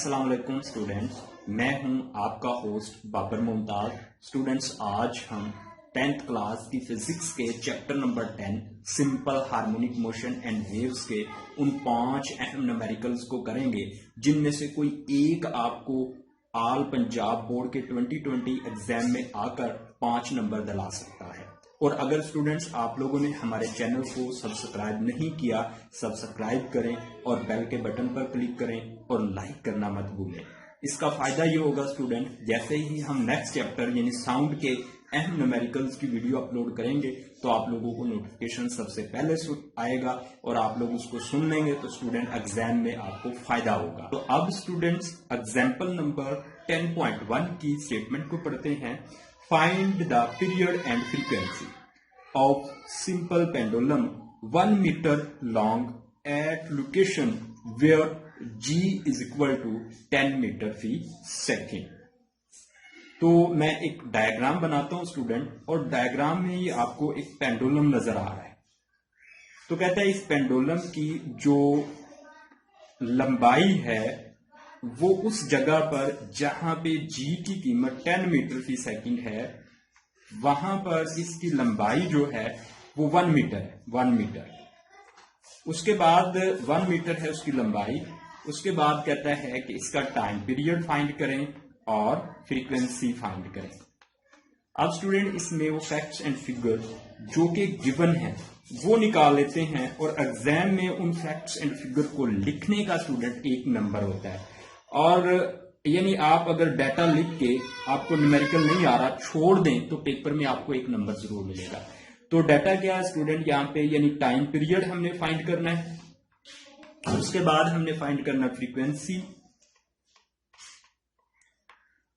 अस्सलाम वालेकुम स्टूडेंट्स, मैं हूं आपका होस्ट बाबर मुमताज। स्टूडेंट्स, आज हम 10th क्लास की फिजिक्स के chapter number 10 simple harmonic motion and waves के उन 5 अहम न्यूमेरिकल्स को करेंगे जिनमें से कोई एक आपको ऑल पंजाब बोर्ड के 2020 एग्जाम में आकर 5 नंबर दिला सकता है। और अगर स्टूडेंट्स आप लोगों ने हमारे चैनल को सब्सक्राइब नहीं किया, सब्सक्राइब करें और बेल के बटन पर क्लिक करें और लाइक करना मत भूलें। इसका फायदा ये होगा स्टूडेंट, जैसे ही हम नेक्स्ट चैप्टर यानी साउंड के अहम न्यूमेरिकल्स की वीडियो अपलोड करेंगे तो आप लोगों को नोटिफिकेशन सबसे पहले आएगा और आप लोग उसको सुन लेंगे तो स्टूडेंट एग्जाम में आपको फायदा होगा। तो अब स्टूडेंट्स एग्जाम्पल नंबर 10.1 की स्टेटमेंट को पढ़ते हैं। Find the period and frequency of simple pendulum 1 meter long at location where G is equal to 10 meter fee second। तो मैं एक डायग्राम बनाता हूं स्टूडेंट, और डायग्राम में ये आपको एक पेंडुलम नजर आ रहा है। तो कहता है इस पेंडुलम की जो लंबाई है वो उस जगह पर जहां पे G की कीमत 10 मीटर फी सेकंड है, वहां पर इसकी लंबाई जो है वो 1 मीटर है। 1 मीटर, उसके बाद 1 मीटर है उसकी लंबाई। उसके बाद कहता है कि इसका टाइम पीरियड फाइंड करें और फ्रीक्वेंसी फाइंड करें। अब स्टूडेंट इसमें वो फैक्ट्स एंड फिगर जो कि गिवन है वो निकाल लेते हैं, और एग्जाम में उन फैक्ट्स एंड फिगर को लिखने का स्टूडेंट 1 नंबर होता है। और यानी आप अगर डाटा लिख के आपको न्यूमेरिकल नहीं आ रहा छोड़ दें तो पेपर में आपको 1 नंबर जरूर मिलेगा। तो डाटा क्या है स्टूडेंट, यहाँ पे यानी टाइम पीरियड हमने फाइंड करना है, उसके बाद हमने फाइंड करना फ्रीक्वेंसी।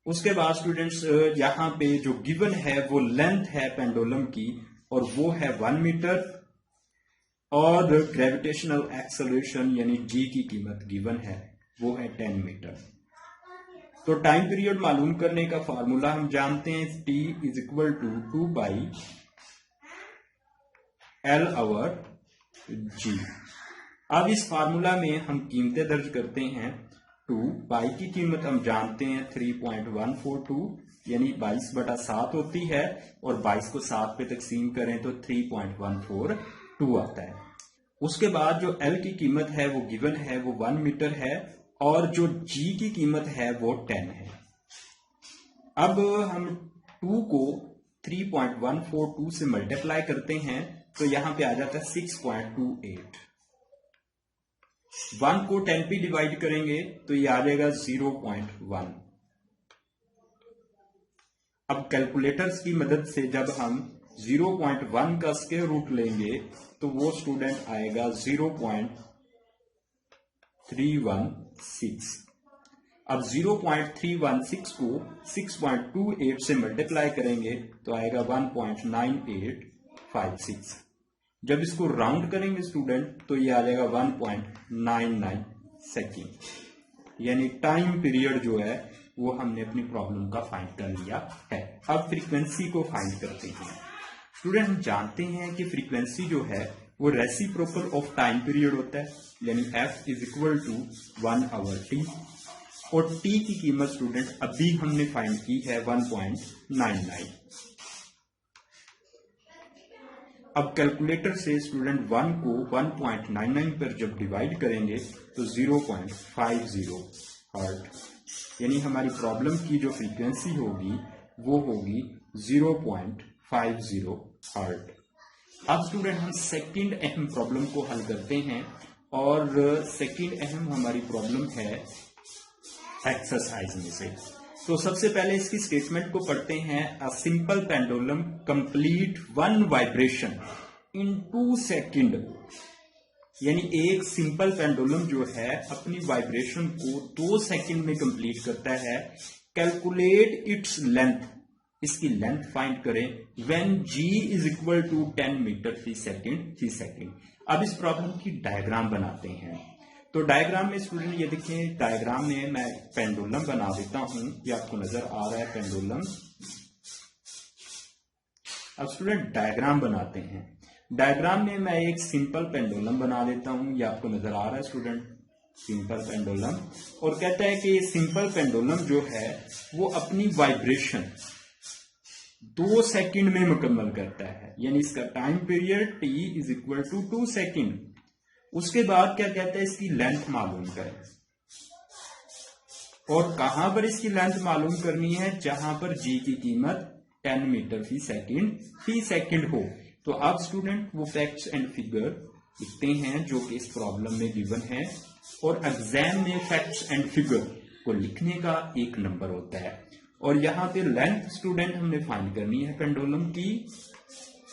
उसके बाद स्टूडेंट्स यहाँ पे जो गिवन है वो लेंथ है पेंडुलम की और वो है 1 मीटर, और ग्रेविटेशनल एक्सेलरेशन यानी जी की कीमत गिवन है वो है 10 मीटर। तो टाइम पीरियड मालूम करने का फार्मूला हम जानते हैं, T is equal to 2 by L over G। अब इस फार्मूला में हम कीमतें दर्ज करते हैं। 2 पाई की कीमत हम जानते हैं 3.142 यानी 22/7 होती है, और 22 को 7 पे तकसीम करें तो 3.142 आता है। उसके बाद जो L की कीमत है वो गिवन है वो 1 मीटर है, और जो G की कीमत है वो 10 है। अब हम 2 को 3.142 से मल्टीप्लाई करते हैं तो यहां पे आ जाता है 6.28। 1 को 10 पे डिवाइड करेंगे तो ये आ जाएगा 0.1। अब कैलकुलेटर्स की मदद से जब हम 0.1 का स्क्वायर रूट लेंगे तो वो स्टूडेंट आएगा 0.316। अब 0.316 को 6.28 से मल्टीप्लाई करेंगे तो आएगा 1.9856। जब इसको राउंड करेंगे स्टूडेंट तो ये आ जाएगा 1.99 सेकेंड। यानी टाइम पीरियड जो है वो हमने अपनी प्रॉब्लम का फाइंड कर लिया है। अब फ्रीक्वेंसी को फाइंड करते हैं। स्टूडेंट हम जानते हैं कि फ्रीक्वेंसी जो है वो रेसिप्रोकल ऑफ टाइम पीरियड होता है, यानी F is equal to 1 over T, और T की कीमत स्टूडेंट अभी हमने फाइंड की है 1.99। अब कैलकुलेटर से स्टूडेंट 1 को 1.99 पर जब डिवाइड करेंगे तो 0.50 हर्ट, यानी हमारी प्रॉब्लम की जो फ्रीक्वेंसी होगी वो होगी 0.50 हर्ट। अब स्टूडेंट हम सेकंड अहम प्रॉब्लम को हल करते हैं, और सेकंड अहम हमारी प्रॉब्लम है एक्सरसाइज में से। तो सबसे पहले इसकी स्टेटमेंट को पढ़ते हैं। A simple pendulum complete 1 vibration in 2 second, यानी एक सिंपल पेंडुलम जो है अपनी वाइब्रेशन को 2 सेकेंड में कंप्लीट करता है। कैलकुलेट इट्स लेंथ, इसकी लेंथ फाइंड करें when G is equal to 10 metre per second. अब इस प्रॉब्लम की डायग्राम बनाते हैं। तो डायग्राम में स्टूडेंट ये देखें, डायग्राम में मैं पेंडुलम बना देता हूं, ये आपको नजर आ रहा है पेंडुलम। अब स्टूडेंट डायग्राम बनाते हैं। डायग्राम में मैं एक सिंपल पेंडुलम बना देता हूं, ये आपको नजर आ रहा है स्टूडेंट। सिंपल पेंडुलम, और कहता है कि सिंपल पेंडुलम जो है वो अपनी वाइब्रेशन 2 सेकंड में मुकम्मल करता है, यानी इसका time period t is equal to 2 second. उसके बाद क्या कहता है, इसकी लेंथ मालूम करें, और कहां पर इसकी लेंथ मालूम करनी है, जहां पर g की कीमत 10 मीटर फी सेकंड हो। तो अब स्टूडेंट वो फैक्ट्स एंड फिगर लिखते हैं जो कि इस प्रॉब्लम में गिवन है, और एग्जाम में फैक्ट्स एंड फिगर को लिखने का 1 नंबर होता है। और यहाँ पे लेंथ स्टूडेंट हमने फाइंड करनी है पेंडुलम की।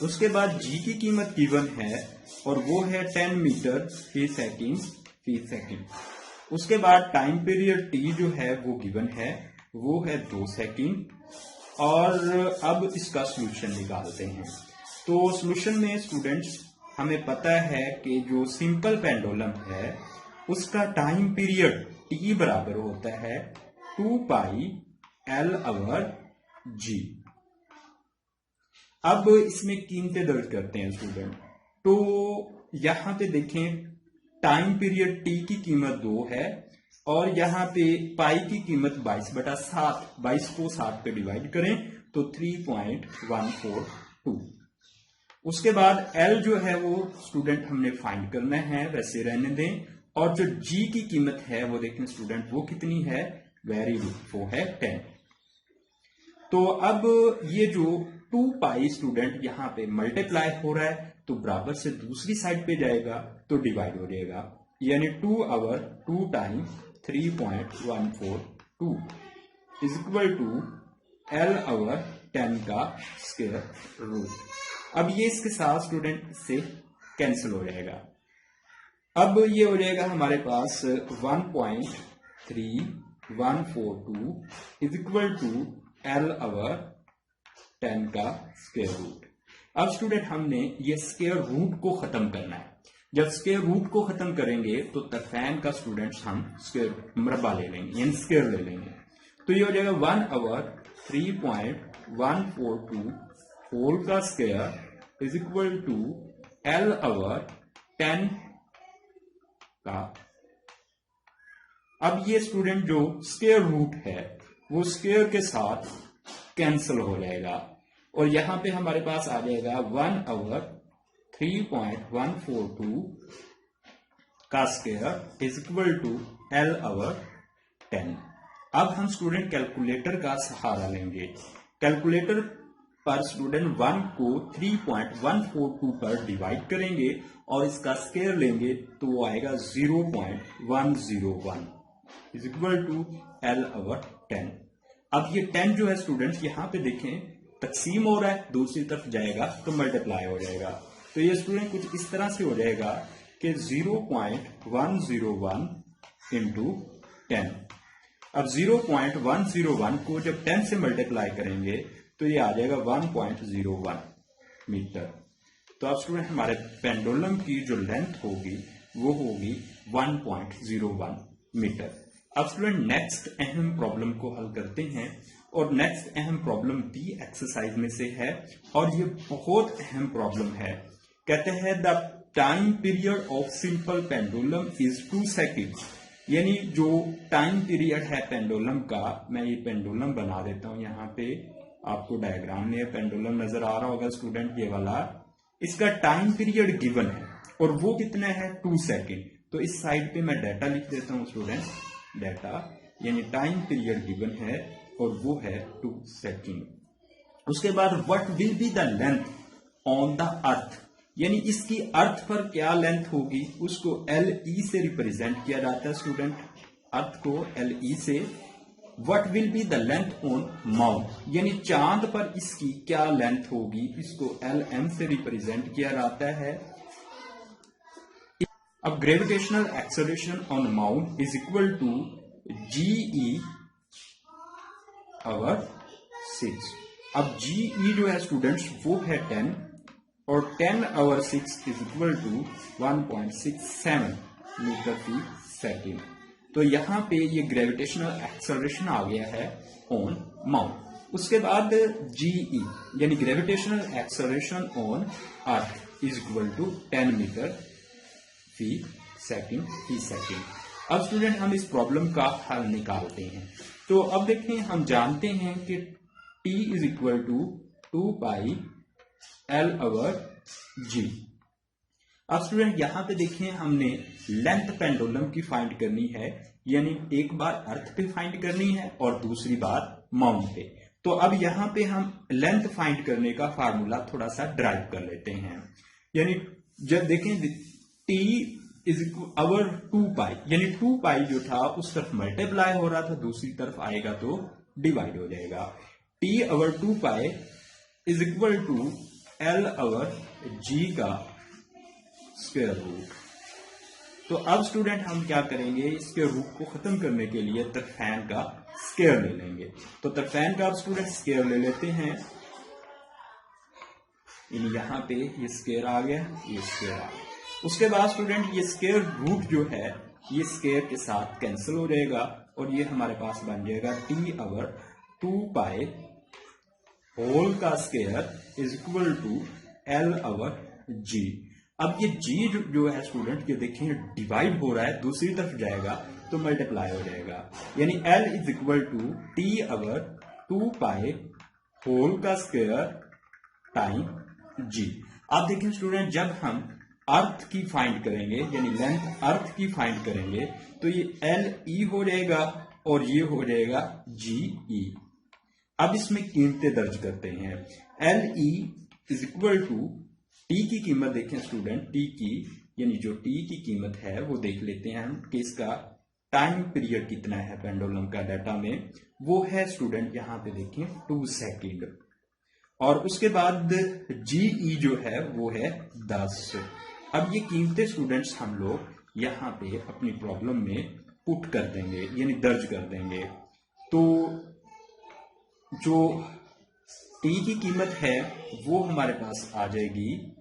उसके बाद जी की कीमत गिवन है और वो है 10 मीटर फी सेकंड। उसके बाद टाइम पीरियड टी जो है वो गिवन है, वो है 2 सेकंड। और अब इसका सोल्यूशन निकालते हैं। तो सोल्यूशन में स्टूडेंट्स हमें पता है कि जो सिंपल पेंडुलम है उसका टाइम पीरियड टी बराबर होता है 2 पाई एल आवर जी। अब इसमें कीमतें दर्ज करते हैं स्टूडेंट। तो यहां पे देखें टाइम पीरियड टी की कीमत 2 है और यहां पे पाई की कीमत 22/7, 22 को 7 पे डिवाइड करें तो 3.142। उसके बाद एल जो है वो स्टूडेंट हमने फाइंड करना है, वैसे रहने दें। और जो जी की कीमत है वो देखें स्टूडेंट वो कितनी है, वेरी गुड, वो है 10। तो अब ये जो 2 पाई स्टूडेंट यहाँ पे मल्टीप्लाई हो रहा है तो बराबर से दूसरी साइड पे जाएगा तो डिवाइड हो जाएगा, यानी 2 over 2 time 3.142 is equal to L over 10 का स्क्वायर रूट। अब ये इसके साथ स्टूडेंट से कैंसिल हो जाएगा। अब ये हो जाएगा हमारे पास 1.3142 is equal to L over 10 का स्क्वायर रूट। अब स्टूडेंट हमने ये स्क्वायर रूट को खत्म करना है। जब स्क्वायर रूट को खत्म करेंगे तो तरफैन का स्टूडेंट्स हम स्क्वायर मरबा ले लेंगे, यानी स्क्वायर ले लेंगे। तो ये हो जाएगा 1 आवर 3.142 होल का square is equal to L over 10 का। अब ये स्टूडेंट जो स्क्वायर रूट है वो स्क्वायर के साथ कैंसिल हो जाएगा और यहां पे हमारे पास आ जाएगा 1 आवर 3.142 का square is equal to L over 10। अब हम स्टूडेंट कैलकुलेटर का सहारा लेंगे। कैलकुलेटर पर स्टूडेंट 1 को 3.142 पर डिवाइड करेंगे और इसका स्क्वायर लेंगे तो वो आएगा 0.101 is equal to L over 10। अब ये 10 जो है स्टूडेंट्स यहाँ पे देखें तकसीम हो रहा है, दूसरी तरफ जाएगा तो मल्टीप्लाई हो जाएगा। तो ये स्टूडेंट कुछ इस तरह से हो जाएगा कि 0.101 इंटू 10। अब 0.101 को जब 10 से मल्टीप्लाई करेंगे तो ये आ जाएगा 1.01 मीटर। तो अब स्टूडेंट हमारे पेंडुलम की जो लेंथ होगी वो होगी 1.01 मीटर। अब स्टूडेंट नेक्स्ट अहम प्रॉब्लम को हल करते हैं और नेक्स्ट अहम प्रॉब्लम बी एक्सरसाइज में से है और ये बहुत अहम प्रॉब्लम है। कहते हैं the time period of simple pendulum is 2 second, यानी जो टाइम पीरियड है पेंडुलम का, मैं ये पेंडुलम बना देता हूं यहाँ पे, आपको डायग्राम में पेंडुलम नजर आ रहा होगा स्टूडेंट, ये वाला। इसका टाइम पीरियड गिवन है और वो कितना है 2 सेकेंड। तो इस साइड पे मैं डाटा लिख देता हूं स्टूडेंट, डाटा यानी टाइम पीरियड गिवन है और वो है 2 सेकेंड। उसके बाद what will be the length on the earth, यानी इसकी अर्थ पर क्या लेंथ होगी उसको LE से रिप्रेजेंट किया जाता है स्टूडेंट, अर्थ को LE से। What will be the length on mount, यानी चांद पर इसकी क्या लेंथ होगी, इसको LM से रिप्रेजेंट किया जाता है। अब gravitational acceleration on mount is equal to GE over 6। अब GE जो है स्टूडेंट्स वो है 10 और 10 over 6 is equal to 1.67 metre per second. तो यहां पे ये ग्रेविटेशनल एक्सेलरेशन आ गया है ऑन माउंट। उसके बाद GE यानी gravitational acceleration on earth is equal to 10 metre per second. अब स्टूडेंट हम इस प्रॉब्लम का हल निकालते हैं। तो अब देखें, हम जानते हैं कि t is equal to 2 pi L over g. अब स्टूडेंट यहां पे देखें, हमने लेंथ पेंडुलम की फाइंड करनी है, यानी एक बार अर्थ पे फाइंड करनी है और दूसरी बार माउंट पे। तो अब यहां पे हम लेंथ फाइंड करने का फार्मूला थोड़ा सा ड्राइव कर लेते हैं। यानी जब देखें t इज अवर 2 पाई, यानी 2 पाई जो था उस तरफ मल्टीप्लाई हो रहा था, दूसरी तरफ आएगा तो डिवाइड हो जाएगा। t over 2 pi is equal to L over g का स्क्वायर रूट। तो अब स्टूडेंट हम क्या करेंगे, इसके रूट को खत्म करने के लिए तरफैन का स्क्वायर ले लेंगे। तो तरफैन का अब स्टूडेंट स्क्वायर ले लेते हैं। यहां पे ये स्क्वायर आ गया, ये स्क्वायर आ गया। उसके बाद स्टूडेंट ये स्क्वायर रूट जो है ये स्क्वायर के साथ कैंसिल हो जाएगा और ये हमारे पास बन जाएगा t अवर 2 पाई होल का square is equal to L over g. अब ये g जो है स्टूडेंट, ये देखें डिवाइड हो रहा है, दूसरी तरफ जाएगा तो मल्टीप्लाई हो जाएगा, यानी l is equal to t over 2 pi whole का स्क्वायर टाइम g। अब देखें स्टूडेंट, जब हम अर्थ की फाइंड करेंगे, यानी लेंथ अर्थ की फाइंड करेंगे, तो ये एल ई हो जाएगा और ये हो जाएगा जी ई। अब इसमें कीमतें दर्ज करते हैं। L E is equal to T की कीमत देखें स्टूडेंट, टी की यानी जो टी की कीमत है वो देख लेते हैं हम कि इसका टाइम पीरियड कितना है पेंडुलम का डाटा में। वो है स्टूडेंट यहां पे देखें 2 सेकेंड, और उसके बाद जीई जो है वो है 10। अब ये कीमतें स्टूडेंट्स हम लोग यहाँ पे अपनी प्रॉब्लम में पुट कर देंगे, यानी दर्ज कर देंगे। तो जो t की कीमत है वो हमारे पास आ जाएगी,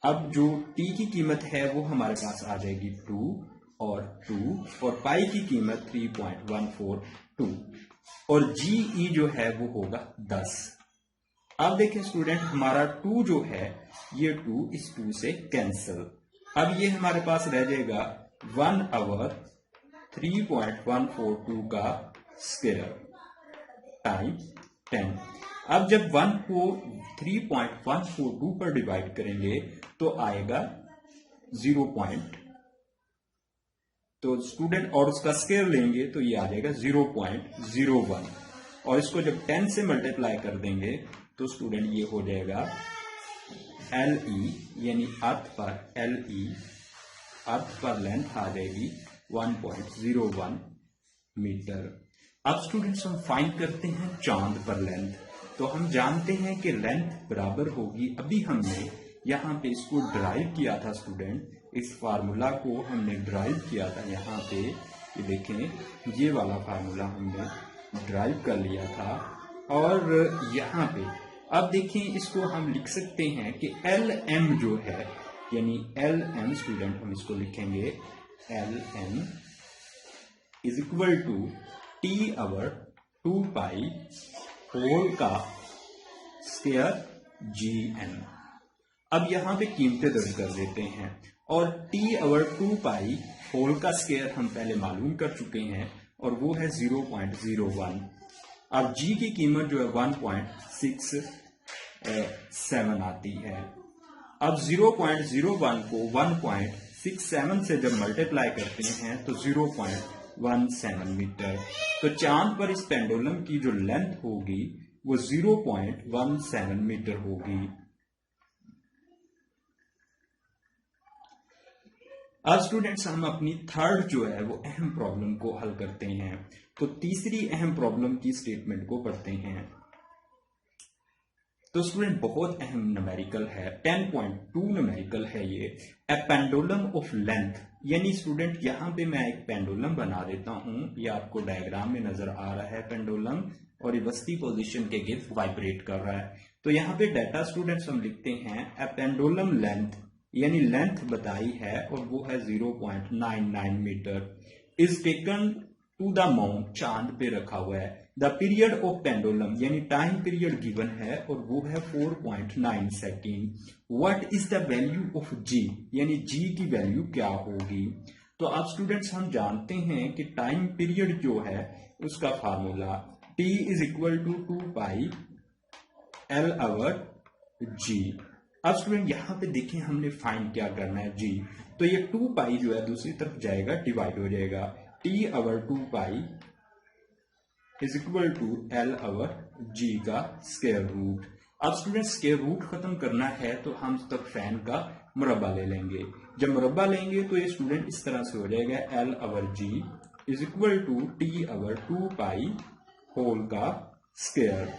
अब जो t की कीमत है वो हमारे पास आ जाएगी 2 और 2, और पाई की कीमत 3.142 और जीई जो है वो होगा 10। अब देखें स्टूडेंट, हमारा 2 जो है ये 2 इस 2 से कैंसिल। अब ये हमारे पास रह जाएगा 1 आवर 3.142 का स्क्वायर टाइम 10। अब जब 1 को 3.142 पर डिवाइड करेंगे तो आएगा 0. तो स्टूडेंट और उसका स्क्वायर लेंगे तो ये आ जाएगा 0.01, और इसको जब 10 से मल्टीप्लाई कर देंगे तो स्टूडेंट ये हो जाएगा एल ई, यानी अर्थ पर एल ई, अर्थ पर लेंथ आ जाएगी 1.01 मीटर। अब स्टूडेंट्स हम फाइंड करते हैं चांद पर लेंथ। तो हम जानते हैं कि लेंथ बराबर होगी, अभी हमने यहाँ पे इसको ड्राइव किया था स्टूडेंट, इस फार्मूला को हमने ड्राइव किया था यहाँ पे, ये देखें ये वाला फार्मूला हमने ड्राइव कर लिया था। और यहाँ पे अब देखें इसको हम लिख सकते हैं कि एल एम जो है, यानी एल एम स्टूडेंट हम इसको लिखेंगे L M is equal to T over 2 pi whole का स्क्वायर जी एन। अब यहां पे कीमतें दर्ज कर देते हैं, और टी अवर 2 पाई होल का स्क्वायर हम पहले मालूम कर चुके हैं और वो है 0.01। अब g की कीमत जो है 1.67 आती है। अब 0.01 को 1.67 से जब मल्टीप्लाई करते हैं तो 0.17 मीटर। तो चांद पर इस पेंडुलम की जो लेंथ होगी वो 0.17 मीटर होगी। आज स्टूडेंट्स हम अपनी थर्ड जो है वो अहम प्रॉब्लम को हल करते हैं। तो तीसरी अहम प्रॉब्लम की स्टेटमेंट को पढ़ते हैं। तो स्टूडेंट बहुत अहम न्यूमेरिकल है, 10.2 न्यूमेरिकल है ये, ए पेंडुलम ऑफ लेंथ। यानी स्टूडेंट यहाँ पे मैं एक पेंडुलम बना देता हूं, ये आपको डायग्राम में नजर आ रहा है पेंडुलम, और ये वस्ती पोजीशन के गिर्द वाइब्रेट कर रहा है। तो यहाँ पे डाटा स्टूडेंट्स हम लिखते हैं ए पेंडुलम लेंथ, यानी लेंथ बताई है और वो है 0.99 metre is taken to the mount, चांद पे रखा हुआ है। द पीरियड ऑफ पेंडुलम यानी टाइम पीरियड गिवन है और वो है 4.9 second. What is the value of G, यानी जी की वैल्यू क्या होगी। तो अब स्टूडेंट्स हम जानते हैं कि टाइम पीरियड जो है उसका formula T is equal to 2 pi L over G। अब स्टूडेंट यहाँ पे देखें हमने फाइंड क्या करना है G, तो ये 2 पाई जो है दूसरी तरफ जाएगा, डिवाइड हो जाएगा। T over 2 pi is equal to L over G का स्क्वायर रूट। अब स्टूडेंट स्क्वायर रूट खत्म करना है तो हम तब फैन का मुरब्बा ले लेंगे। जब मुरब्बा लेंगे तो ये स्टूडेंट इस तरह से हो जाएगा L over G is equal to T over 2 pi whole का स्क्वायर।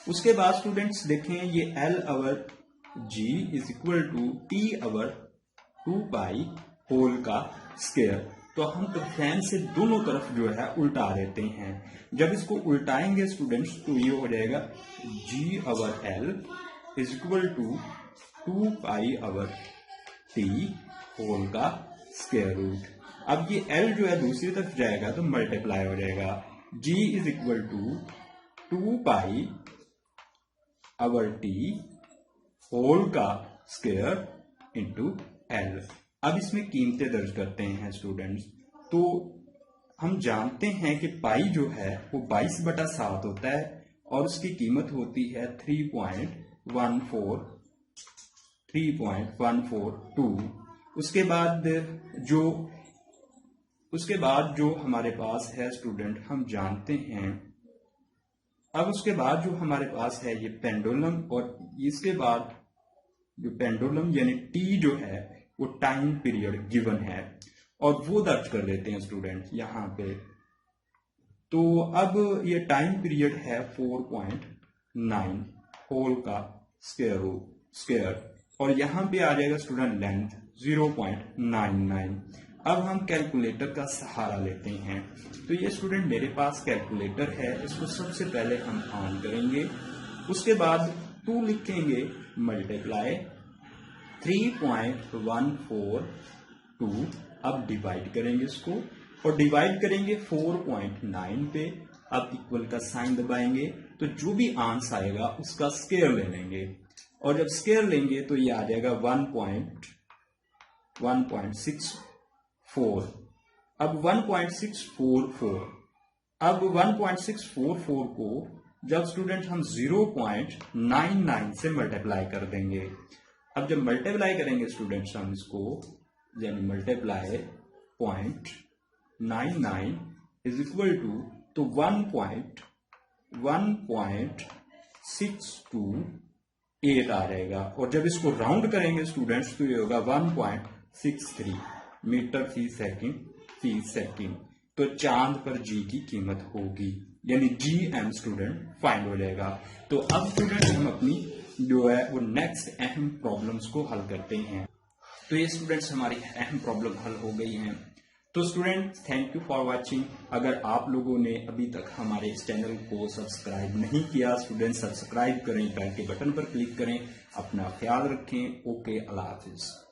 उसके बाद स्टूडेंट्स देखें ये L over G is equal to T over 2 pi whole का स्क्वायर। तो हम तो फैन से दोनों तरफ जो है उल्टा देते हैं। जब इसको उल्टाएंगे स्टूडेंट्स तो ये हो जाएगा G over L is equal to 2 pi over T whole का स्क्वायर रूट। अब ये L जो है दूसरी तरफ जाएगा तो मल्टीप्लाई हो जाएगा। G is equal to 2 pi over T whole का स्क्वायर इंटू L। अब इसमें कीमतें दर्ज करते हैं स्टूडेंट्स। तो हम जानते हैं कि पाई जो है वो 22/7 होता है और उसकी कीमत होती है 3.142। उसके बाद जो हमारे पास है स्टूडेंट हम जानते हैं, अब उसके बाद जो हमारे पास है ये पेंडुलम, और इसके बाद जो पेंडुलम यानी T जो है वो टाइम पीरियड गिवन है और वो दर्ज कर देते हैं स्टूडेंट यहाँ पे। तो अब ये टाइम पीरियड है 4.9 होल का स्क्वायर और यहाँ पे आ जाएगा स्टूडेंट लेंथ 0.99। अब हम कैलकुलेटर का सहारा लेते हैं। तो ये स्टूडेंट मेरे पास कैलकुलेटर है, इसको सबसे पहले हम ऑन करेंगे। उसके बाद 2 लिखेंगे मल्टीप्लाई 3.142। अब डिवाइड करेंगे इसको और डिवाइड करेंगे 4.9 पे। अब इक्वल का साइन दबाएंगे तो जो भी आंसर आएगा उसका स्क्वायर ले लेंगे और जब स्क्वायर लेंगे तो ये आ जाएगा 1.644। अब 1.644 को जब स्टूडेंट हम 0.99 से मल्टीप्लाई कर देंगे। अब जब मल्टीप्लाई करेंगे स्टूडेंट्स हम इसको, यानी मल्टीप्लाई 0.99 इज इक्वल टू तो 1.628 आ जाएगा और जब इसको राउंड करेंगे स्टूडेंट्स तो ये होगा 1.63 मीटर फी सेकंड। तो चांद पर G की कीमत होगी, यानी GM स्टूडेंट फाइंड हो जाएगा। तो अब स्टूडेंट हम अपनी जो है वो नेक्स्ट अहम प्रॉब्लम्स को हल करते हैं। तो ये स्टूडेंट्स हमारी अहम प्रॉब्लम हल हो गई हैं। तो student thank you for watching. अगर आप लोगों ने अभी तक हमारे इस चैनल को सब्सक्राइब नहीं किया स्टूडेंट, सब्सक्राइब करें, बेल के बटन पर क्लिक करें। अपना ख्याल रखें। ओके, अल्लाह हाफिज।